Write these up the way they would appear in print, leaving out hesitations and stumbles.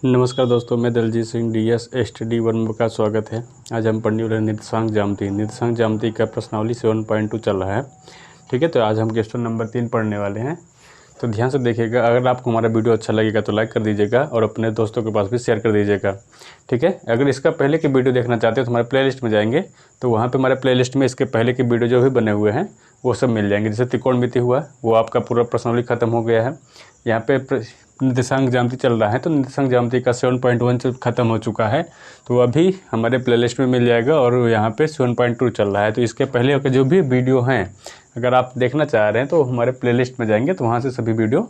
नमस्कार दोस्तों, मैं Daljeet Singh DS study one में का स्वागत है। आज हम पढ़ने वाले निर्देशांक ज्यामिति का प्रश्नावली 7.2 चल रहा है। ठीक है, तो आज हम क्वेश्चन नंबर 3 पढ़ने वाले हैं। तो ध्यान से देखिएगा। अगर आपको हमारा वीडियो अच्छा लगेगा तो लाइक कर दीजिएगा और अपने दोस्तों के पास भी शेयर कर दीजिएगा। ठीक है, अगर इसका पहले की वीडियो देखना चाहते हो तो हमारे प्लेलिस्ट में जाएंगे, तो वहाँ पे हमारे प्लेलिस्ट में इसके पहले की वीडियो जो भी बने हुए हैं वो सब मिल जाएंगे। जैसे त्रिकोणमिति हुआ, वो आपका पूरा प्रश्नावली खत्म हो गया है। यहाँ पे निर्देशांक ज्यामिति चल रहा है, तो निर्देशांक ज्यामिति का 7.1 से ख़त्म हो चुका है, तो अभी हमारे प्लेलिस्ट में मिल जाएगा। और यहाँ पे 7.2 चल रहा है, तो इसके पहले के जो भी वीडियो हैं अगर आप देखना चाह रहे हैं तो हमारे प्लेलिस्ट में जाएंगे, तो वहाँ से सभी वीडियो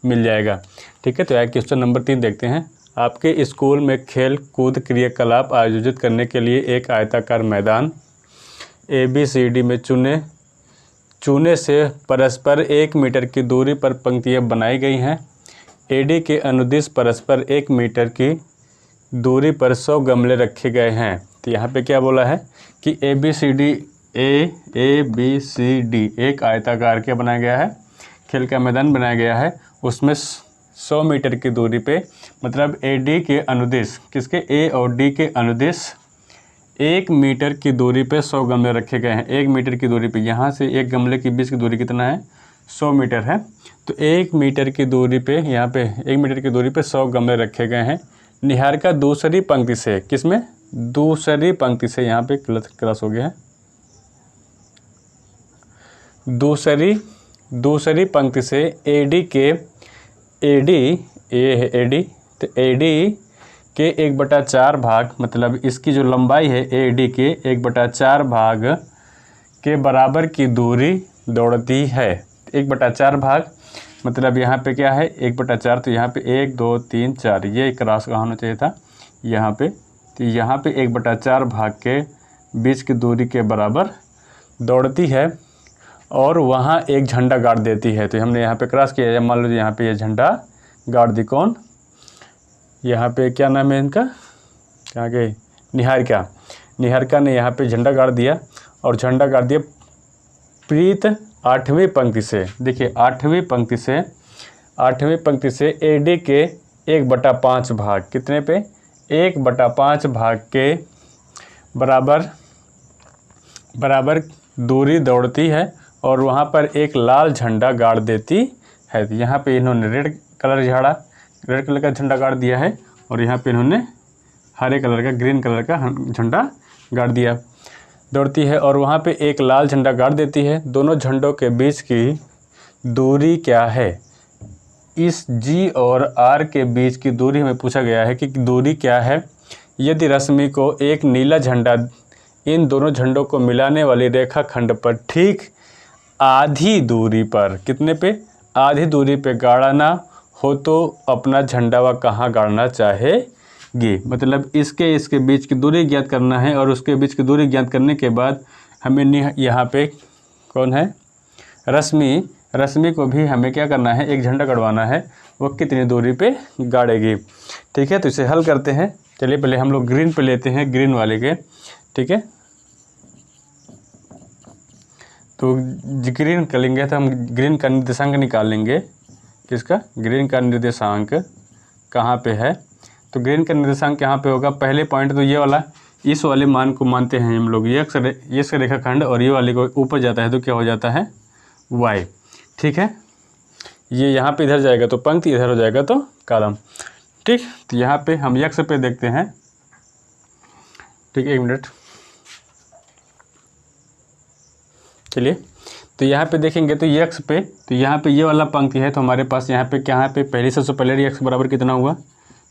मिल जाएगा। ठीक है, तो यहाँ क्वेश्चन नंबर 3 देखते हैं। आपके स्कूल में खेल कूद क्रियाकलाप आयोजित करने के लिए एक आयताकार मैदान ABCD में चूने से परस्पर 1 मीटर की दूरी पर पंक्तियाँ बनाई गई हैं। AD के अनुदिश परस्पर 1 मीटर की दूरी पर 100 गमले रखे गए हैं। तो यहाँ पे क्या बोला है कि ABCD एक आयताकार क्या बनाया गया है, खेल का मैदान बनाया गया है। उसमें 100 मीटर की दूरी पे, मतलब AD के अनुदिश, किसके A और D के अनुदिश 1 मीटर की दूरी पे 100 गमले रखे गए हैं। 1 मीटर की दूरी पे, यहाँ से एक गमले के बीच की दूरी कितना है, 100 मीटर है। तो 1 मीटर की दूरी पे, यहाँ पे 1 मीटर की दूरी पे 100 गमले रखे गए हैं। निहारिका दूसरी पंक्ति से, किसमें, दूसरी पंक्ति से, यहाँ पे क्लास हो गया है, दूसरी पंक्ति से AD तो AD के 1/4 भाग, मतलब इसकी जो लंबाई है AD के 1/4 भाग के बराबर की दूरी दौड़ती है। 1/4 भाग मतलब यहाँ पे क्या है, 1/4, तो यहाँ पे 1 2 3 4, ये क्रॉस कहाँ होना चाहिए था, यहाँ पे। तो यहाँ पे 1/4 भाग के बीच की दूरी के बराबर दौड़ती है और वहाँ एक झंडा गाड़ देती है। तो हमने यहाँ पे क्रॉस किया है। मान लो यहाँ पे ये झंडा गाड़ दी, कौन, यहाँ पे क्या नाम है इनका, क्या गए, निहारिका ने यहाँ पे झंडा गाड़ दिया। और झंडा गाड़ दिया प्रीत 8वीं पंक्ति से। देखिए 8वीं पंक्ति से AD के 1/5 भाग, कितने पे, 1/5 भाग के बराबर दूरी दौड़ती है और वहाँ पर एक लाल झंडा गाड़ देती है। तो यहाँ पे इन्होंने रेड कलर का झंडा गाड़ दिया है और यहाँ पे इन्होंने हरे कलर का, ग्रीन कलर का झंडा गाड़ दिया। दौड़ती है और वहाँ पे एक लाल झंडा गाड़ देती है। दोनों झंडों के बीच की दूरी क्या है, इस G और R के बीच की दूरी हमें पूछा गया है कि दूरी क्या है। यदि रश्मि को एक नीला झंडा इन दोनों झंडों को मिलाने वाली रेखाखंड पर ठीक आधी दूरी पर, कितने पे, आधी दूरी पे गाड़ना हो तो अपना झंडा वह कहाँ गाड़ना चाहेगी। मतलब इसके बीच की दूरी ज्ञात करना है और उसके बीच की दूरी ज्ञात करने के बाद हमें यहाँ पे कौन है, रश्मि को भी हमें क्या करना है, एक झंडा गड़वाना है, वो कितनी दूरी पे गाड़ेगी। ठीक है, तो इसे हल करते हैं। चलिए पहले हम लोग ग्रीन पे लेते हैं, ग्रीन वाले के। ठीक है, तो ग्रीन कर लेंगे तो हम ग्रीन का निर्देशांक निकाल लेंगे। किसका, ग्रीन का निर्देशांक कहाँ पे है, तो ग्रीन का निर्देशांक यहाँ पे होगा। पहले पॉइंट तो ये वाला, इस वाले मान को मानते हैं हम लोग ये रेखाखंड, और ये वाले को ऊपर जाता है तो क्या हो जाता है, Y। ठीक है, ये यहाँ पे इधर जाएगा तो पंक्ति, इधर हो जाएगा तो कॉलम। ठीक, तो यहाँ पे हम X पे देखते हैं। ठीक, 1 मिनट, चलिए। तो यहाँ पे देखेंगे तो X पे, तो यहाँ पे ये वाला पंक्ति है, तो हमारे पास यहाँ पे क्या पे पहले सबसे पहले X बराबर कितना हुआ,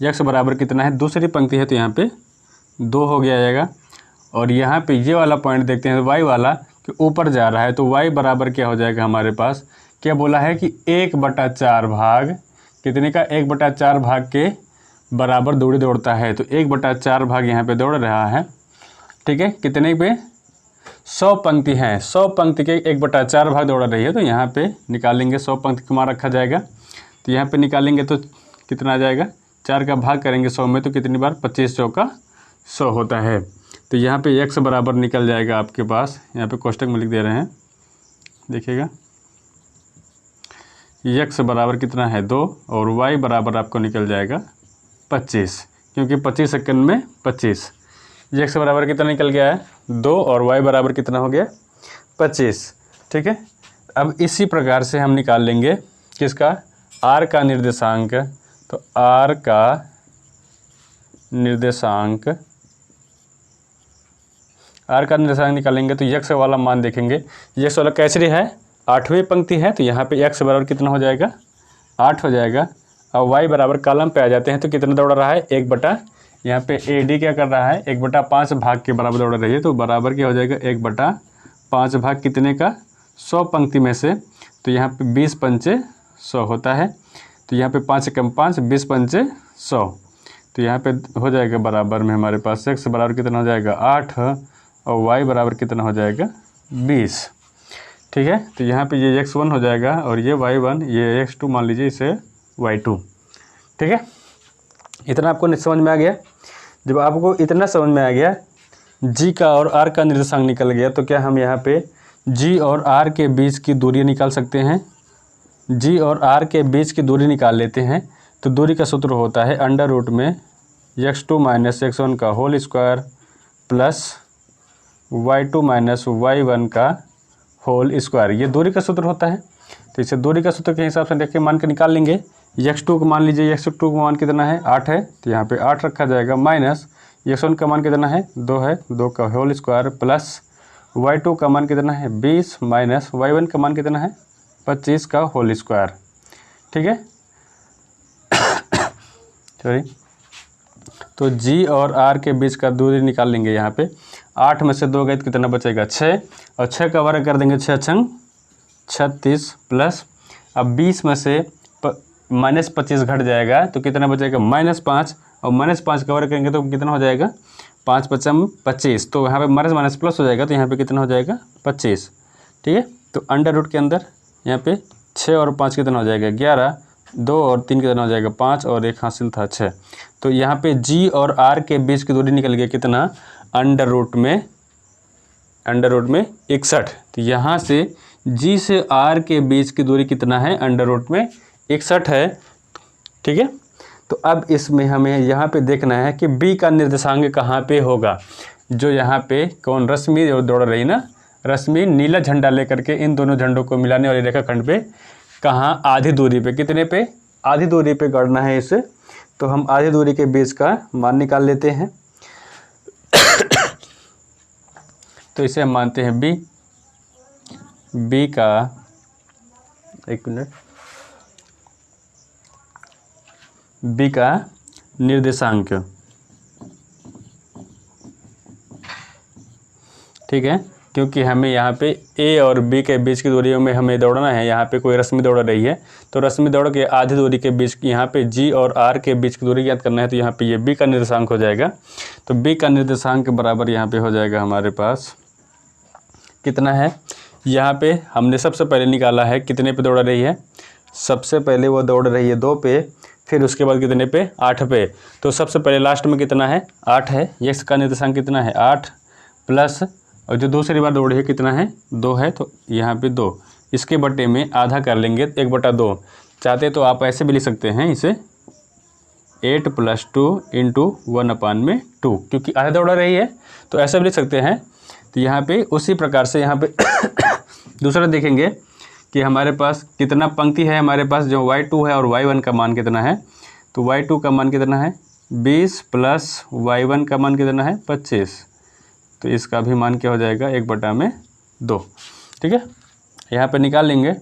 X बराबर कितना है, दूसरी पंक्ति है तो यहाँ पे 2 हो गया जाएगा। और यहाँ पे ये वाला पॉइंट देखते हैं तो Y वाला कि ऊपर जा रहा है, तो Y बराबर क्या हो जाएगा, हमारे पास क्या बोला है कि 1/4 भाग, कितने का, 1/4 भाग के बराबर दूरी दौड़ता है। तो 1/4 भाग यहाँ पे दौड़ रहा है। ठीक है, कितने पे, 100 पंक्ति हैं, 100 पंक्ति के 1/4 भाग दौड़ रही है, तो यहाँ पे निकालेंगे 100 पंक्ति को मान रखा जाएगा। तो यहाँ पे निकालेंगे तो कितना आ जाएगा, 4 का भाग करेंगे 100 में तो कितनी बार, 25 चौका 100 होता है। तो यहाँ पे X बराबर निकल जाएगा आपके पास, यहाँ पे कोष्टक में लिख दे रहे हैं, देखिएगा x बराबर कितना है 2 और y बराबर आपको निकल जाएगा 25, क्योंकि 25 सेकंड में 25। x बराबर कितना निकल गया है 2 और y बराबर कितना हो गया 25। ठीक है, अब इसी प्रकार से हम निकाल लेंगे किसका, r का निर्देशांक। तो r का निर्देशांक निकालेंगे तो x वाला मान देखेंगे। x वाला कैसे है, 8वीं पंक्ति है, तो यहाँ पे x बराबर कितना हो जाएगा 8 हो जाएगा। और y बराबर कॉलम पे आ जाते हैं तो कितना दौड़ रहा है 1/, यहाँ पे AD क्या कर रहा है 1/5 भाग के बराबर दौड़ रही है, तो बराबर क्या हो जाएगा 1/5 भाग कितने का 100 पंक्ति में से। तो यहाँ पे 20 पंचे 100 होता है, तो यहाँ पे 5 कम 5 20 पंचे 100, तो यहाँ पे हो जाएगा बराबर में हमारे पास x बराबर कितना हो जाएगा 8 और y बराबर कितना हो जाएगा 20। ठीक है, तो यहाँ पे ये x1 हो जाएगा और ये y1, ये x2 मान लीजिए इसे y2। ठीक है, इतना आपको समझ में आ गया। जब आपको इतना समझ में आ गया, g का और r का निर्देशांक निकल गया, तो क्या हम यहाँ पे g और r के बीच की दूरी निकाल सकते हैं। g और r के बीच की दूरी निकाल लेते हैं। तो दूरी का सूत्र होता है अंडर रूट में x2 माइनस x1 का whole square plus y2 minus y1 का होल स्क्वायर, ये दूरी का सूत्र होता है। तो इसे दूरी का सूत्र के हिसाब से देख के मान के निकाल लेंगे। x2 को मान लीजिए, x2 का मान कितना है 8 है, तो यहाँ पे 8 रखा जाएगा, माइनस x1 का मान कितना है 2 है, 2 का होल स्क्वायर प्लस y2 का मान कितना है 20 माइनस y1 का मान कितना है 25 का होल स्क्वायर। ठीक है, सॉरी, तो g और r के बीच का दूरी निकाल लेंगे। यहाँ पे 8 में से 2 गए तो कितना बचेगा 6, और 6 का वर्ग कर देंगे 6 छंग 36 प्लस, अब 20 में से -25 घट जाएगा तो कितना बचेगा -5, और -5 का वर्ग करेंगे तो कितना हो जाएगा 5 5 25, तो यहाँ पे माइनस प्लस हो जाएगा, तो यहाँ पे कितना हो जाएगा 25। ठीक है, तो अंडर रूट के अंदर यहाँ पे 6 और 5 कितना हो जाएगा 11, 2 और 3 कितना हो जाएगा 5 और 1 हासिल था 6। तो यहाँ पे g और r के बीच की दूरी निकल गया कितना अंडर रूट में 61। तो यहाँ से g से r के बीच की दूरी कितना है अंडर रूट में 61 है। ठीक है, तो अब इसमें हमें यहाँ पे देखना है कि b का निर्देशांक कहाँ पे होगा। जो यहाँ पे कौन रश्मि दौड़ रही ना, रश्मि नीला झंडा लेकर के इन दोनों झंडों को मिलाने वाले रेखाखंड पे कहाँ आधी दूरी पे, कितने पे आधी दूरी पे गढ़ना है इसे। तो हम आधी दूरी के बीच का मान निकाल लेते हैं। तो इसे हम मानते हैं b का, एक मिनट, b का निर्देशांक। ठीक है, क्योंकि हमें यहाँ पे a और b के बीच की दूरी में हमें दौड़ना है। यहाँ पे कोई रश्मि दौड़ रही है, तो रश्मि दौड़ के आधी दूरी के बीच यहाँ पे g और r के बीच की दूरी याद करना है। तो यहाँ पे ये b का निर्देशांक हो जाएगा। तो b का निर्देशांक बराबर यहाँ पे हो जाएगा हमारे पास कितना है, यहाँ पे हमने सबसे पहले निकाला है कितने पे दौड़ रही है, सबसे पहले वो दौड़ रही है 2 पे, फिर उसके बाद कितने पे 8 पे। तो सबसे पहले लास्ट में कितना है 8 है, x का निर्देशांक कितना है 8 प्लस, और जो दूसरी बार दौड़ी है कितना है 2 है, तो यहाँ पे 2, इसके बटे में आधा कर लेंगे 1/2। चाहते तो आप ऐसे भी लिख सकते हैं इसे 8 + 2 × 1/2, क्योंकि आधा दौड़ा रही है तो ऐसा भी लिख सकते हैं। तो यहाँ पे उसी प्रकार से यहाँ पे दूसरा देखेंगे कि हमारे पास कितना पंक्ति है, हमारे पास जो y2 है और y1 का मान कितना है। तो y2 का मान कितना है 20 प्लस y1 का मान कितना है 25, तो इसका भी मान क्या हो जाएगा 1/2। ठीक है, यहाँ पे निकाल लेंगे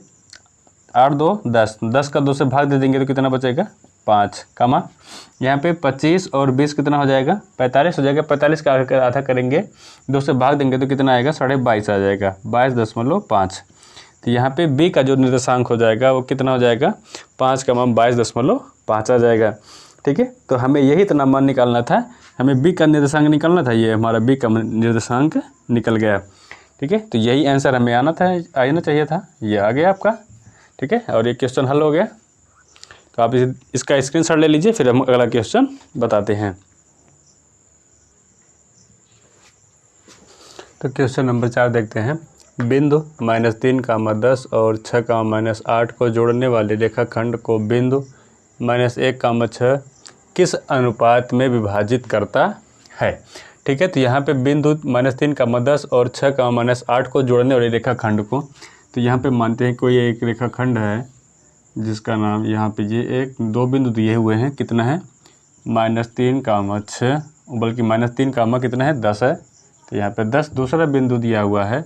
8 2 10, 10 का 2 से भाग दे देंगे तो कितना बचेगा 5, कमा यहाँ पे 25 और 20 कितना हो जाएगा 45 हो जाएगा। 45 का आधा करेंगे 2 से भाग देंगे तो कितना आएगा 22.5 आ जाएगा, 22.5। तो यहाँ पे b का जो निर्देशांक हो जाएगा वो कितना हो जाएगा 5 का मान 22.5 आ जाएगा। ठीक है, तो हमें यही इतना मान निकालना था, हमें b का निर्देशांक निकालना था, ये हमारा b का निर्देशांक निकल गया। ठीक है, तो यही आंसर हमें आना चाहिए था, ये आ गया आपका। ठीक है, और ये क्वेश्चन हल हो गया। तो आप इसका स्क्रीनशॉट ले लीजिए, फिर हम अगला क्वेश्चन बताते हैं। तो क्वेश्चन नंबर 4 देखते हैं। बिंदु -3, 10 और 6, -8 को जोड़ने वाले रेखाखंड को बिंदु -1, 6 किस अनुपात में विभाजित करता है। ठीक है, तो यहाँ पे बिंदु -3, 10 और 6, -8 को जोड़ने वाले रेखाखंड को, तो यहाँ पे मानते हैं कोई एक रेखाखंड है जिसका नाम यहाँ पे ये एक 2 बिंदु दिए हुए हैं, कितना है -3, 6, बल्कि -3, कितना है 10 है, तो यहाँ पे 10 दूसरा बिंदु दिया हुआ है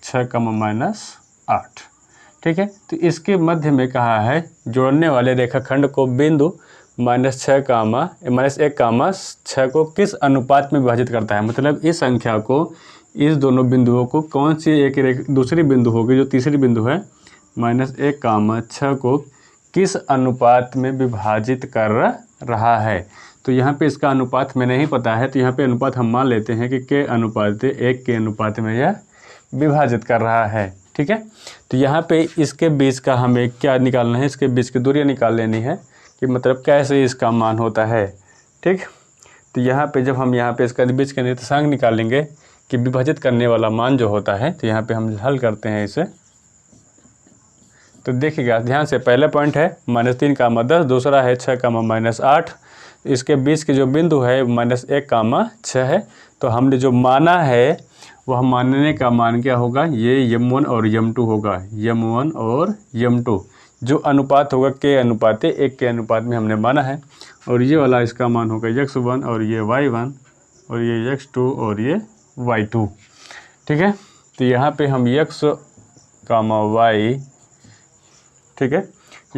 6, -8। ठीक है, तो इसके मध्य में कहा है जोड़ने वाले रेखाखंड को बिंदु -1, 6 को किस अनुपात में विभाजित करता है। मतलब इस संख्या को, इस दोनों बिंदुओं को कौन सी एक दूसरी बिंदु होगी जो तीसरी बिंदु है -1, 6 को किस अनुपात में विभाजित कर रहा है। तो यहाँ पे इसका अनुपात हमें नहीं पता है, तो यहाँ पे अनुपात हम मान लेते हैं कि के अनुपात 1 के अनुपात में यह विभाजित कर रहा है। ठीक है, तो यहाँ पे इसके बीच का हमें क्या निकालना है, इसके बीच की दूरियाँ निकाल लेनी है कि मतलब कैसे इसका मान होता है। ठीक, तो यहाँ पे जब हम यहाँ पे इसका बीच का निर्देशांक निकालेंगे कि विभाजित करने वाला मान जो होता है, तो यहाँ पे हम हल करते हैं इसे। तो देखिएगा ध्यान से, पहला पॉइंट है -3, 10, दूसरा है 6, -8, इसके बीच के जो बिंदु है -1, 6 है। तो हमने जो माना है वह मानने का मान क्या होगा, ये m1 और m2 होगा, m1 और m2 जो अनुपात होगा के अनुपात 1 के अनुपात में हमने माना है, और ये वाला इसका मान होगा x1 और ये y1 और ये x2 और ये y2। ठीक है, तो यहाँ पे हम x, y, ठीक है,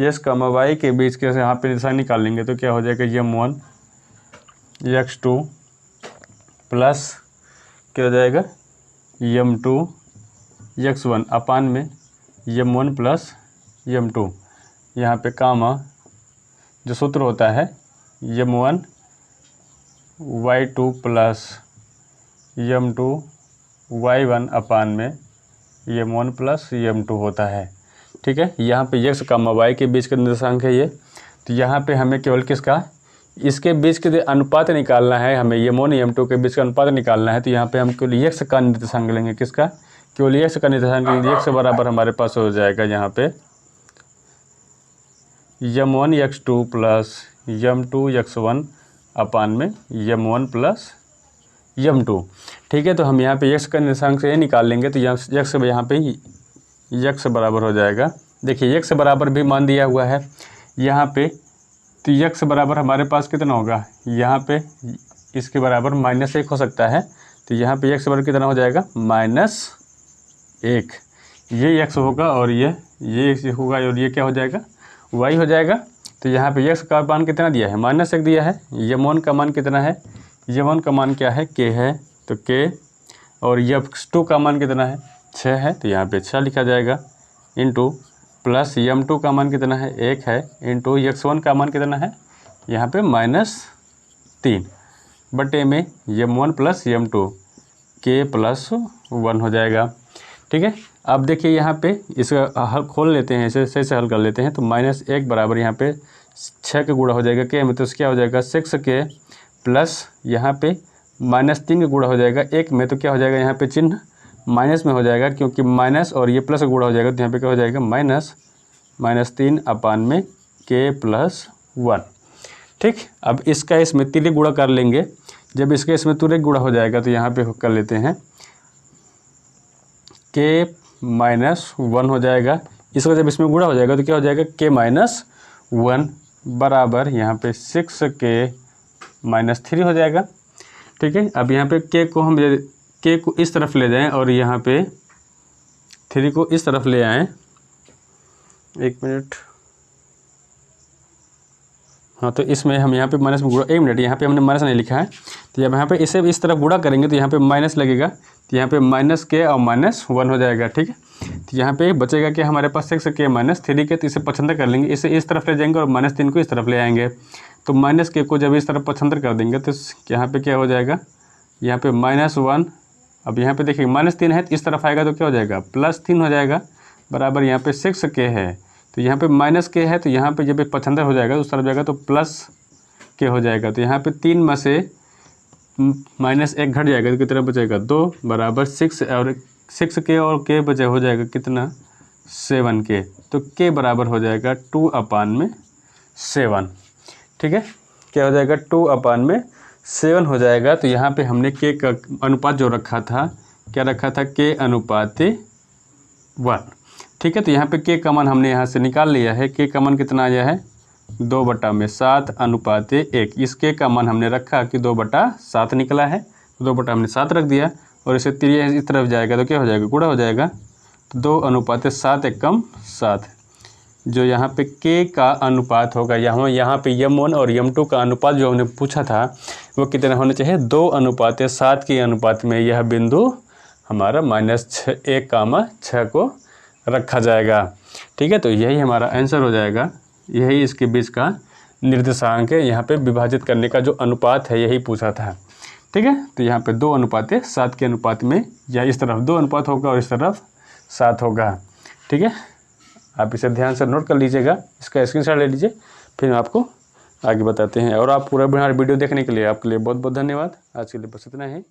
x, y के बीच के यहाँ पे निशान निकालेंगे तो क्या हो जाएगा m1 x2 प्लस क्या हो जाएगा m2 x1 अपान में m1 प्लस m2, यहाँ पे कामा जो सूत्र होता है m1 y2 plus m2 y1 अपान में m1 प्लस m2 होता है। ठीक है, यहाँ पे x, y के बीच का निर्देशांक है ये, तो यहाँ पे हमें केवल किसका, इसके बीच के अनुपात निकालना है, हमें m1 m2 के बीच का अनुपात निकालना है। तो यहाँ पे हम केवल x का निर्देशांक लेंगे, किसका, केवल x का निर्देशांक लेंगे। x बराबर हमारे पास हो जाएगा यहाँ पे m1 x2 plus m2 x1 अपान में m1 प्लस m2। ठीक है, तो हम यहाँ पे x का निर्देशांक से ये निकाल लेंगे, तो x यहाँ पे x बराबर हो जाएगा। देखिए x बराबर भी मान दिया हुआ है यहाँ पे, तो x बराबर हमारे पास कितना होगा, यहाँ पे इसके बराबर -1 हो सकता है, तो यहाँ पे x बराबर कितना हो जाएगा -1, ये x होगा और ये होगा और ये क्या हो जाएगा y हो जाएगा। तो यहाँ पे x का मान कितना दिया है, -1 दिया है। m1 का मान कितना है, m1 का मान क्या है k है, तो k, और x2 का मान कितना है 6 है, तो यहाँ पे 6 लिखा जाएगा, इंटू प्लस m2 का मान कितना है 1 है, इंटू x1 का मान कितना है यहाँ पे -3 बटे में m1 plus m2 k plus 1 हो जाएगा। ठीक है, अब देखिए यहाँ पे इसका हल खोल लेते हैं, इसे सही से हल कर लेते हैं। तो -1 बराबर यहाँ पे 6 का गुणा हो जाएगा k में, तो क्या हो जाएगा 6k प्लस यहाँ पे -3 का गुणा हो जाएगा 1 में, तो क्या हो जाएगा यहाँ पे चिन्ह माइनस में हो जाएगा, क्योंकि माइनस और ये प्लस का गुणा हो जाएगा, तो यहाँ पे क्या हो जाएगा -3 अपान में k प्लस 1। ठीक, अब इसका इसमें तिर्यक गुणा कर लेंगे। जब इसके इसमें तिर्यक गुणा हो जाएगा तो यहाँ पे कर लेते हैं k -1 हो जाएगा। इसका जब इसमें गुणा हो जाएगा तो क्या हो जाएगा k -1 बराबर यहाँ पे 6k -3 हो जाएगा। ठीक है, अब यहाँ पे k को इस तरफ ले जाएं और यहाँ पे 3 को इस तरफ ले आएँ। एक मिनट, हाँ, तो इसमें हम यहाँ पे माइनस में गुणा, एक मिनट, यहाँ पे हमने माइनस नहीं लिखा है, तो जब यहाँ पे इसे इस तरफ गुणा करेंगे तो यहाँ पे माइनस लगेगा, तो यहाँ पे -k और -1 हो जाएगा। ठीक है, तो यहाँ पे बचेगा कि हमारे पास 6k -3k, तो इसे पचहत्तर कर लेंगे, इसे इस तरफ ले जाएंगे और -3 को इस तरफ ले आएंगे। तो -k को जब इस तरफ पचहत्तर कर देंगे तो यहाँ पे क्या हो जाएगा, यहाँ पे -1, अब यहाँ पे देखिए -3 है, तो इस तरफ आएगा तो क्या हो जाएगा +3 हो जाएगा, बराबर यहाँ पे 6k है, तो यहाँ पे -k है, तो यहाँ पे जब 75 हो जाएगा तो उस तरफ जाएगा तो +k हो जाएगा। तो यहाँ पे 3 में से -1 घट जाएगा तो कितना बचेगा 2, बराबर 6 और 6k और k बचे हो जाएगा कितना 7k, तो k बराबर हो जाएगा 2/7। ठीक है, क्या हो जाएगा 2/7 हो जाएगा। तो यहाँ पे हमने के का अनुपात जो रखा था, क्या रखा था, के अनुपात 1। ठीक है, तो यहाँ पे के का मान हमने यहाँ से निकाल लिया है। के का मान कितना आया है 2/7 अनुपात 1। इस के का मान हमने रखा कि 2/7 निकला है, 2 हमने 7 रख दिया और इसे तिरिया इस तरफ जाएगा तो क्या हो जाएगा, गुणा हो जाएगा। तो 2/7 एकम 7। जो यहाँ पे के का अनुपात होगा, यहाँ पे यम1 और यम2 का अनुपात जो हमने पूछा था वो कितना होना चाहिए, 2/7 के अनुपात में यह बिंदु हमारा -1,6 को रखा जाएगा। ठीक है, तो यही हमारा आंसर हो जाएगा। यही इसके बीच का निर्देशांक है। यहाँ पे विभाजित करने का जो अनुपात है यही पूछा था। ठीक है, तो यहाँ पे 2/7 के अनुपात में या इस तरफ 2 अनुपात होगा और इस तरफ 7 होगा। ठीक है, आप इसे ध्यान से नोट कर लीजिएगा, इसका स्क्रीनशॉट ले लीजिए, फिर आपको आगे बताते हैं। और आप पूरा वीडियो देखने के लिए आपके लिए बहुत बहुत धन्यवाद। आज के लिए बस इतना ही।